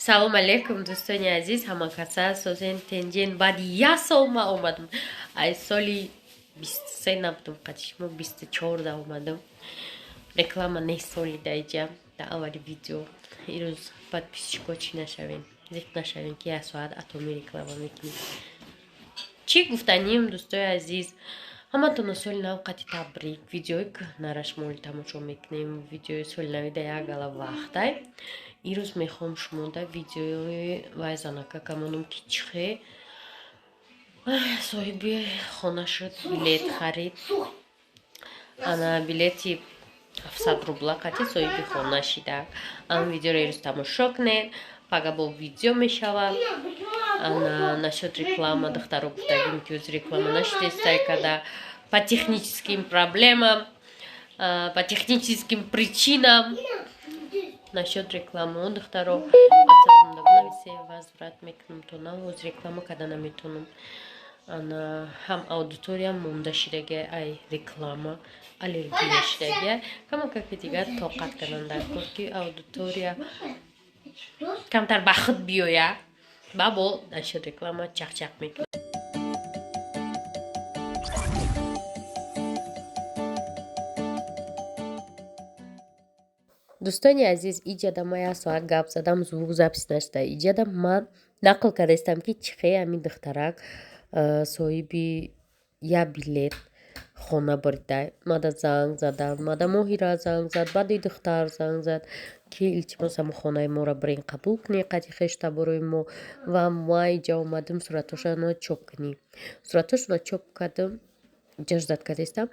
Салом алейкум, дӯстони азиз, ҳамакаса созен тенҷен баъди як сол ма омадам. Ай соли 23 набудам, қадишмо 24 омадам. Реклама не соли дайҷа да аввали видео. Ирӯз подписчико чӣ нашавен, зик нашавен ки як соат атоми реклама мекунем. Чӣ гуфтаним, дӯстои азиз? ҳаматона соли нав қати табрик. Видеои кӯҳнарашмоли тамошо мекунем. Видеои соли нави да як гала вақтай. Ирӯз мехоҳам шумода видеои вай занака камонам ки чихе соҳиби хона шуд, билет харид. Ана билети 700 рубла қати соҳиби хона шида. Ан видеоро ирӯз тамошо кунед. Пага бо видео мешавад. Ана нашуд реклама, духтаро гуфтагим ки оз реклама нашидестай када по техническим проблемам, по техническим причинам. Насчет рекламы духтаро ватсапымда бинависе, возврат мекунам то на оз реклама када наметонам. Ана ҳам аудитория монда шидаги ай реклама аллергия шидаги камаки дигар тоқат кананда кор ки аудитория камтар ба худ биёя бабо насчет реклама чақчақ мекунам. дӯстони азиз, иҷада ман як соат гап задам, звук запис нашуда. Иҷада ман нақл кардастам ки чихе ами духтарак соҳиби як билет хона бурдай. Мада занг задам, мада Моҳира занг зад, баъди духтар занг зад ки илтимос амо хонаи моро бирин қабул кунӣ, қади хешта борои мо ва ма иҷа омадим суратошона чоп кунӣ. Суратошона чоп кардам, ҷаждат кардастам.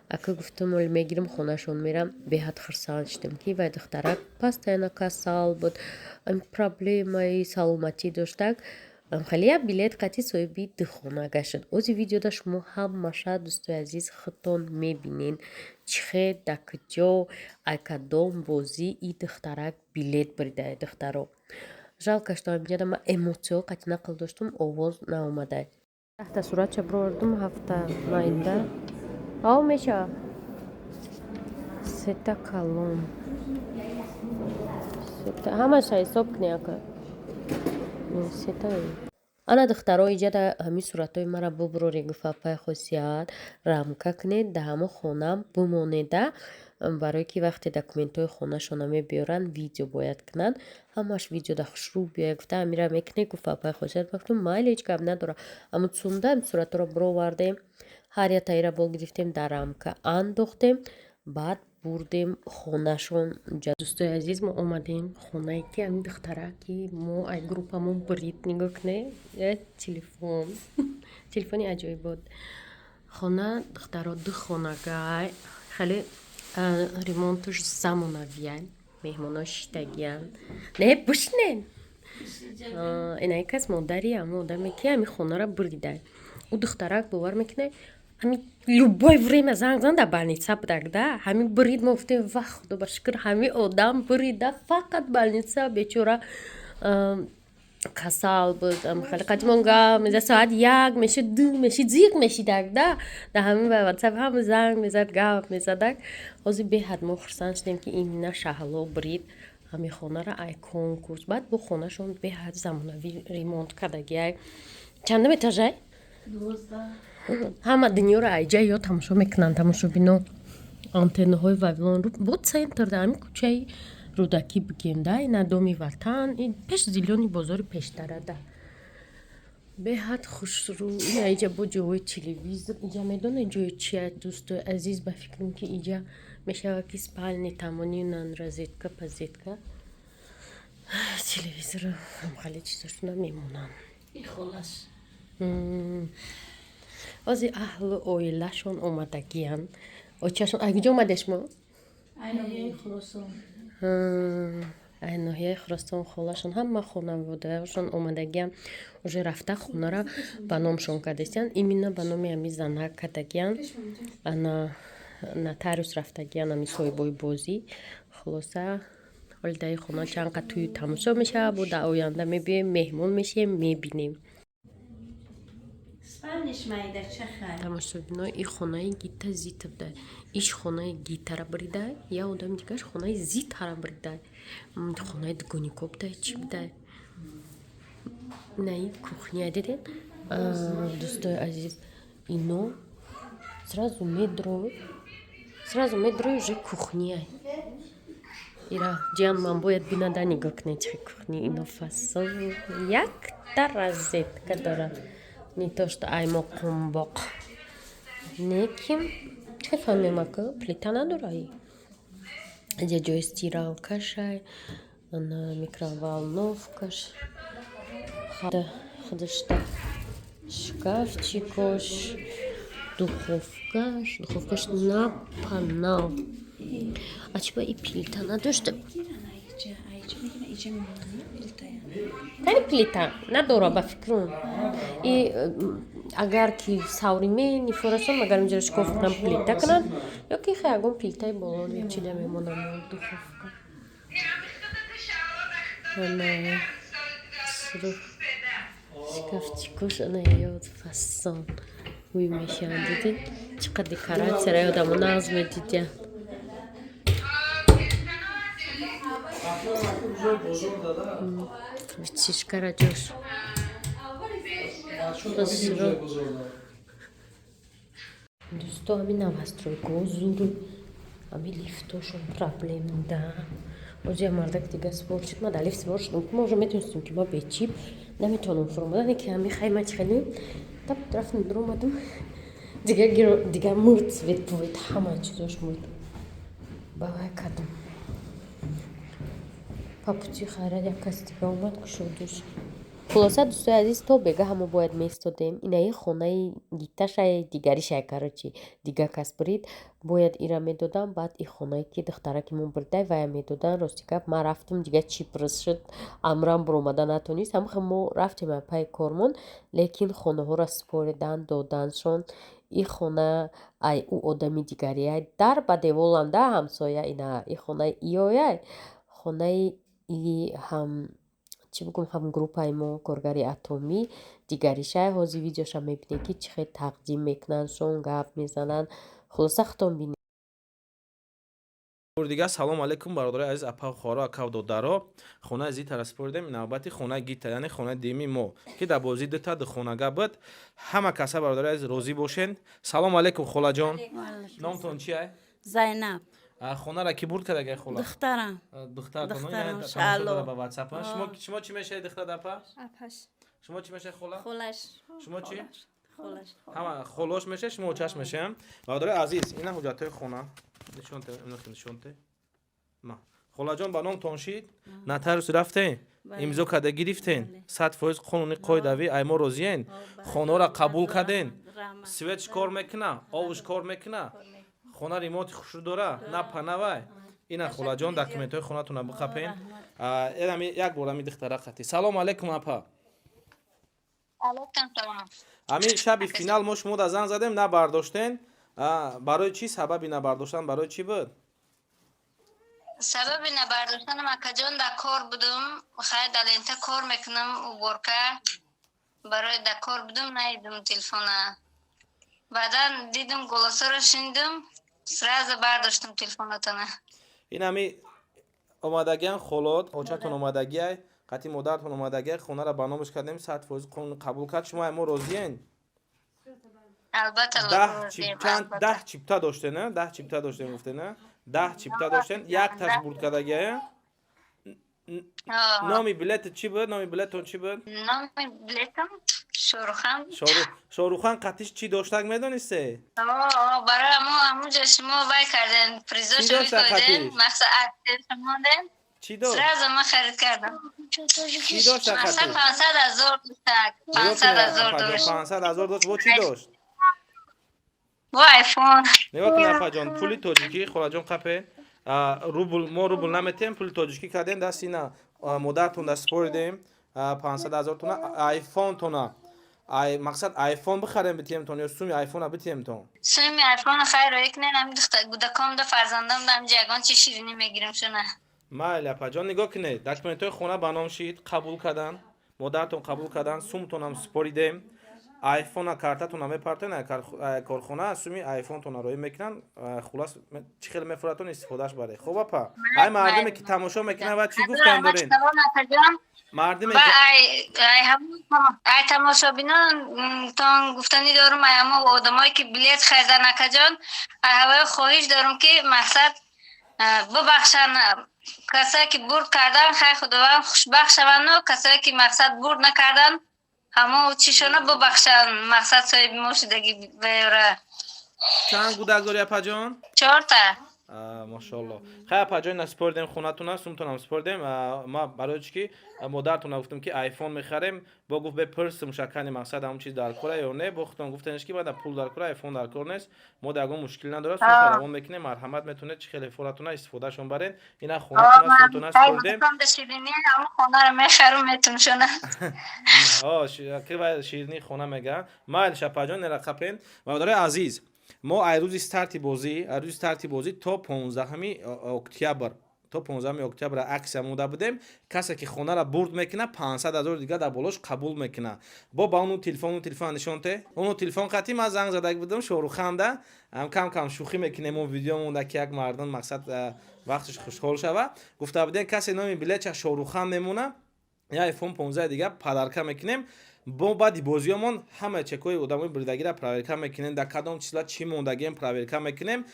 Ака гуфтам оли мегирам хонашон мерам. Беҳад хурсанд шудам ки вай духтарак постоянно касал буд, проблемаи саломатӣ доштак. Хеле як билет қати соҳиби ду хона гашуд. Ози видеода шумо ҳамаша дӯстои азиз худтон мебинен чихе да куҷо ай кадом бозӣ и духтарак билет бирдай духтаро. Жалка што амҷада ма эмоцио қати нақл доштум, овоз наомадай. Тахта суратча бирордум ҳафта майда. Ав меша. Сета калон. Сета ҳамаша ҳисоб кунӣ ака. Сета. Ана духтаро иҷада ҳами суратои мара бубуроре гуфа пай хосият рамка кунед да ҳамо хонам бимонеда барое ки вақте документҳои хонашона мебиёранд видео бояд кунанд. Ҳамаш видеода хушрӯ биёяд гуфта амира мекунед гуфа пай хосият гуфтум майли ҳеҷ гап надора. Аммо сундаем сураторо бировардем, ҳар ятаира бол гирифтем дар рамка андохтем, баъд бурдем хонашон. Дӯстои азиз, мо омадем хонае ки ами духтара ки мо ай группамон бурид. Нигоҳ кунед телефон телефони аҷоибот. Хона духтаро ду хонагай хеле ремонтуш замонавияй. Меҳмоно шидагиян. Не бушнен. Инаи кас модари аммо одаме ки ами хонара буридай. У духтарак бовар мекунад ҳами любое время занг занда больница будак да. Ҳами бурид мо гуфтем ва худо ба шукр ҳами одам бурида фақат больница бечора касал буд. Хеле қадимон гап мезад соат 1 мешуд 2 мешуд зиқ мешидак да. Да ҳами ба ватсап ҳам занг мезад гап мезадак. ҳозир беҳад мо хурсанд шудем ки имина шаҳло бурид ҳами хонара ай конкурс. Баъд бо хонашон беҳад замонавӣ ремонт кардагиай. Чандам этажай? 12. Ҳама дунёро айҷа ё тамошо мекунанд. Тамошобино антеннаҳои вавилон бо центр да ҳами кӯчаи рӯдакӣ бигем да ина доми ватан пеш зилёни бозори пештара да. Беҳад хушрӯ. Ина иҷа бо ҷойи телевизор. Иҷа медонед ҷои чия дӯстои азиз? Ба фикрам ки иҷа мешавад ки спальни тамони нан розетка позетка. Телевизор хеле чизошона мемонанд. Ихолаш. ҳозир аҳлу оилашон омадагиянд. Очашон ай куҷо омадед шумо? Айноҳияи Хӯросон. Айноҳияи Хӯросон холашон ҳама хонаводаашон омадагиянд. уже рафта хонара ба номшон кардастиянд. Именно ба номи ами занак кардагиянд. Ана нотариус рафтагиянд ами соҳибои бозӣ. Хулоса ҳолидаи хона чанд қад тӯи тамошо мешавад. Бо дар оянда мебиёем меҳмон мешавем мебинем. Тамошобино и хонаи гита зита будай. Иш хонаи гитара буридай. Я одами дигаш хонаи зитара буридай. Хонаи дугоникоб будай. Чӣ будай? Наи кухня дидин. Дӯстои азиз, ино сразу медрои уже кухняй. Ира ҷан ман бояд бинада нигоҳ кунед чихи кухни ино фасон. Якта розетка дорад. Не то что аймо қумбоқ. Неким чихи фаҳмемака плита надораи. Аҷа ҷои стиралкашай, ана микроволновкаш, худашта шкафчикош, духовкаш на панал. Ачба и плита надошта. Тани плита надора ба фикрум. И агар ки савриме нифорасон агар инҷоро шкоф кунам плита кунад, ё ки хай ягон плитаи болон чида мемонам духовка. Ана шкафчикош ана ёд фасон. Уй мешанд дидин чӣ қадр декоратсияро ёдамон нағз медидям. Вичишкара ҷош. Дӯсто ҳамин навастройгоҳ зур, ҳамин лифтошон проблем да. Оҷа мардак дига спор шуд, ма дар лифт спор шудам, ки мо уже метонистим, ки ма бечип наметавонам фуромадан, ки ҳамин хайма чихелем. Тап рафтем дуромадам. Дига мурд свет повед, ҳама чизош мурд. Бавай кардам. Папучи хайрат як кас дига омад кушодуш. Хулоса дӯстои азиз, то бегаҳа мо бояд меистодем. Инаи хонаи гиташай дигаришай карочи дига кас бурид, бояд ира медодам, баъд и хонае ки духтараки мо бурдай вая медодан. Рости гап ман рафтам дига чипрас шуд, амрам буромада натонист. Ҳамаха мо рафтем пай кормон, лекин хонаҳоро споридан доданшон. И хона ай у одами дигарияй дар ба деволам да ҳамсоя ина и хонаи иёяй хонаи и ҳам чӣ бигӯм ҳам группаи мо коргари атомӣ дигаришай. ҳозир видеоша мебинед ки чӣ хел тақдим мекунанд, шон гап мезананд. Хулоса хутон бинед. Дига салом алейкум бародари азиз апа хоро акав додаро хона зи тараспордем навбати хона гита яъне хона деми мо ки да бози дата ду хонага бад ҳама каса бародари азиз розӣ бошен. Салом алейкум холаҷон. Номтон чи ай? Зайнаб. Хонара ки бурд кадаги хола? Духтарам. Духтарам шало. ба WhatsApp. Шумо чи мешавед духтар апа? Апаш. Шумо чи мешавед хола? Холаш. Шумо чи? Холаш. ҳама холош мешавед, шумо чаш мешавед. Бародари азиз, ина ҳуҷҷатои хона. Нишонте. Ма. Холаҷон ба номтон шид? Нотариус рафтен? Имзо када гирифтен? 100% қонуни қоидави аймо розиен? Хонаро қабул карден? Светш кор мекуна? Овуш кор мекуна? Хона ремонти хушрӯ дора? На панавай? Ина холаҷон документҳои хонатона биқапен. Як бор ами духтара хати. Салом алейкум апа. Алейкум салом. Ами шаби финал мо шумо да занг задем набардоштен. Барои чӣ сабаби набардоштан барои чӣ буд? Сабаби набардоштанам акаҷон да кор будум, хай да лента кор мекунам уборка. Барои да кор будум наидум телефона. Баъдан дидум голосаро шиндум, сразу бардоштам телефонатона. Ин ами омадагиан холот, очатон омадагиай, қати модартон омадагиай, хонара барномаш кардем 100% қонун қабул кард. Шумо ай мо розиен? Албатта 10 чипта доштен, 10 чипта доштен гуфтен, 10 чипта доштен, як таш бурд кадагиай. Номи билет чи буд? Номи билетон чи буд? Номи билетам Шорухан. Шорухан қатиш чи доштак медонисте? Барои амуҷа шумо вай карден, призоша видоден, мақсад актер шумоден. Чи дошт? Сразу ма харид кардам. Чи дошт Мақсад ақати? 500,000 доштак. 500,000 дошт. 500,000 дошт. Во чи дошт? Во айфон. Нигоҳ кун апаҷон, пули тоҷикӣ холаҷон қапе. Рубл мо рубл наметем, пули тоҷикӣ кардем дасти ина модартон да споридем 500,000 тона айфон тона. Мақсад айфон бихарем битиемтон ё суми айфона битиемтон? Суми айфон хайро екнен ам гудаком да фарзандам да амҷа ягон чи ширини мегирам шуна. Майли апаҷон нигоҳ кунед, документҳои хона ба ном шид, қабул кардан, модартон қабул кардан, сумтонам споридем. айфона картатона мепартен корхона суми айфонтона роӣ мекунан хулас чӣ хеле мефуратон истифодаш баре хуб апа ай мардиме ки тамошо мекунад ва чӣ гуфтан дорен мардиме ай тамошобинон тон гуфтани дорум ай ҳамо одамое ки билет харидан акаҷон ай ҳавои хоҳиш дорум ки мақсад бубахшанд касое ки бурд кардан хай худованд хушбахт шаванду касое ки мақсад бурд накардан ҳамо чишона бубахшанд мақсад соҳиби мо шудагӣ беёра. чанд гудак дорӣ апаҷон 4 та машоалло хай апаҷон спордем хонатона сумтонам спордем ма барои чӣ ки модаратона гуфтам ки айфон мехарем бо гуфт бепурсим шакани мақсад ҳамон чиз дар кора ё не бо худтон гуфтанеш ки бада пул дар кора айфон дар кор нест мо ягон мушкил надорад сумта равон мекунем марҳамат метавонед чӣ хеле форатона истифодашон барен ина хонатона сумтона спордем хонаро мехарам метуншона ки ширини хона мега майл шапаҷон нерақапен маводари азиз мо айрӯзи старти бозӣ то 15 октябр то 15 октябр аксия муда будем касе ки хонара бурд мекуна 500 000 дига дар болош қабул мекуна бо ба ону телефон нишонте ону телефон қатӣ ман занг задаг будам шоруханда кам шӯхӣ мекунем он видеомонда ки як мардон мақсад вақташ хушҳол шава гуфта будем касе номи билеча шорухан мемона я айфон 15 дига падарка мекунем бо баъди бозиёмон ҳама чекои одамои бурдагиро проверка мекунем дар кадом числа чӣ мондагием проверка мекунем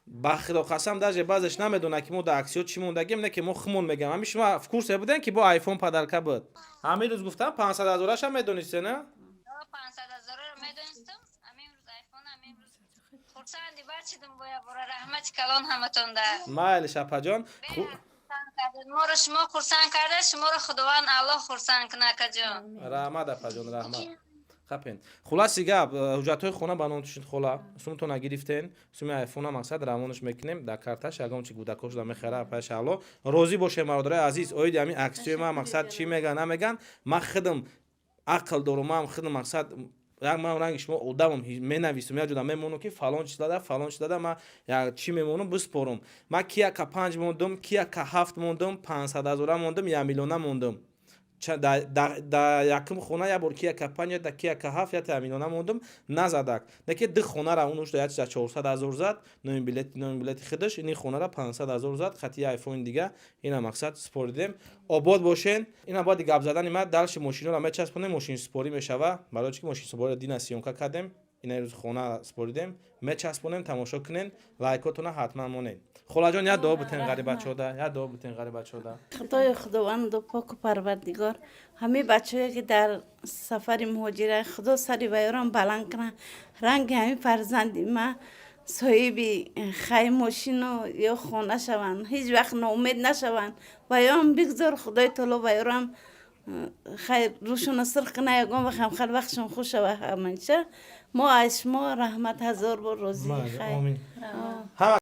ба худо қасам даже баъзеш намедонад ки мо дар аксиё чӣ мондагием не ки мо хумон мегам ҳамин шумо в курсе будем ки бо айфон падарка буд ҳамин рӯз гуфтам 500 000 медонисте не 500 000 медонистам ҳамин рӯз айфон ҳамин рӯз хурсанди барчидум боя бора раҳмати калон ҳаматонда майли шапаҷон моро шумо хурсанд карда шуморо худованд аллоҳ хурсанд куна акаҷон раҳмат апаҷон раҳмат хапен хулоси гап ҳуҷҷатҳои хона ба ном тушид хола сумтона гирифтен суми айфона мақсад равонаш мекунем дар карташ ягон чи гудакошда мехара апаш алло розӣ бошем мародари азиз оиди ҳамин аксиёи ма мақсад чӣ меган намеган ма худам ақл дорум ман худам мақсад як ман ранги шумо одамам менависам як ҷода мемонам ки фалон числада ма як чӣ мемонам биспорам ма ки яка 5 мондам ки яка 7 мондам 500 000 мондам 1 миллиона мондам да якум хона я бор ки яка 5 да ки яка 7 я миллиона мондам назадак неки ди хонара унуш да 400 000 зад номи билети хидаш ини хонара 500 000 зад хати айфон дига ина мақсад споридем обод бошен ина баъди гап задани ма далши мошинора мечаспонем мошин спорӣ мешава барои чӣ ки мошин спорӣ дина сиёмка кардем ина рӯз хона споридем мечаспонем тамошо кунен лайкотона ҳатман монед холаҷон я дуо бутен ғарибачода худои худованду поку парвардигор ҳамин бачаҳое ки дар сафари муҳоҷират худо сари вайёрам баланд кунад ранги ҳамин фарзанди ма соҳиби хай мошину ё хона шаванд ҳеҷ вақт ноумед нашаванд вайёрам бигзор худои таоло вайёрам хайр рӯшона сирх кунад ягон вақт ҳам хел вақтшон хуш шава ҳаманча мо аз шумо раҳмат ҳазор бор розии хайр